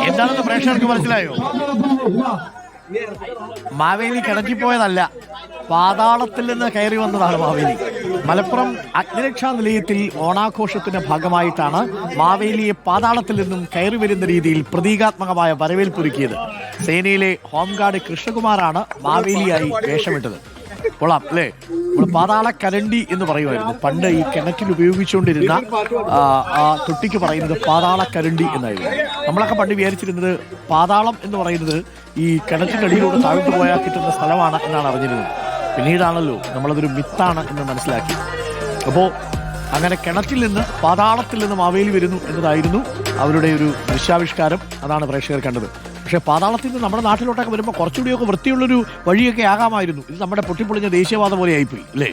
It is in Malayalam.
എന്താണെന്ന് പ്രേക്ഷകർക്ക് മനസ്സിലായോ? മാവേലി കിടക്കിപ്പോയതല്ല, പാതാളത്തിൽ നിന്ന് കയറി വന്നതാണ് മാവേലി. മലപ്പുറം അഗ്നിരക്ഷാ നിലയത്തിൽ ഓണാഘോഷത്തിന്റെ ഭാഗമായിട്ടാണ് മാവേലിയെ പാതാളത്തിൽ നിന്നും കയറി വരുന്ന രീതിയിൽ പ്രതീകാത്മകമായ വരവേൽപ്പൊരുക്കിയത്. സേനയിലെ ഹോംഗാർഡ് കൃഷ്ണകുമാറാണ് മാവേലിയായി വേഷമിട്ടത്. കൊള്ളാം അല്ലേ? നമ്മൾ പാതാള കരണ്ടി എന്ന് പറയുമായിരുന്നു പണ്ട്. ഈ കിണറ്റിൽ ഉപയോഗിച്ചുകൊണ്ടിരുന്ന തൊട്ടിക്ക് പറയുന്നത് പാതാള കരണ്ടി എന്നായിരുന്നു. നമ്മളൊക്കെ പണ്ട് വിചാരിച്ചിരുന്നത് പാതാളം എന്ന് പറയുന്നത് ഈ കിണറ്റിൻ്റെ അടിയിലൂടെ താഴോട്ട് പോയാൽ കിട്ടുന്ന സ്ഥലമാണ് എന്നാണ് അറിഞ്ഞിരുന്നത്. പിന്നീടാണല്ലോ നമ്മളതൊരു മിത്താണ് എന്ന് മനസ്സിലാക്കി. അപ്പോൾ അങ്ങനെ കിണറ്റിൽ നിന്ന് പാതാളത്തിൽ നിന്ന് മാവേലി വരുന്നു എന്നതായിരുന്നു അവരുടെ ഒരു ദൃശ്യാവിഷ്കാരം. അതാണ് പ്രേക്ഷകർ കണ്ടത്. പക്ഷേ പാതാളത്തിൽ നിന്ന് നമ്മുടെ നാട്ടിലോട്ടൊക്കെ വരുമ്പോൾ കുറച്ചുകൂടിയൊക്കെ വൃത്തിയുള്ളൊരു വഴിയൊക്കെ ആകാമായിരുന്നു. ഇത് നമ്മുടെ പൊട്ടിപ്പൊളിഞ്ഞ ദേശീയവാദം പോലെ ആയിപ്പോയി അല്ലേ?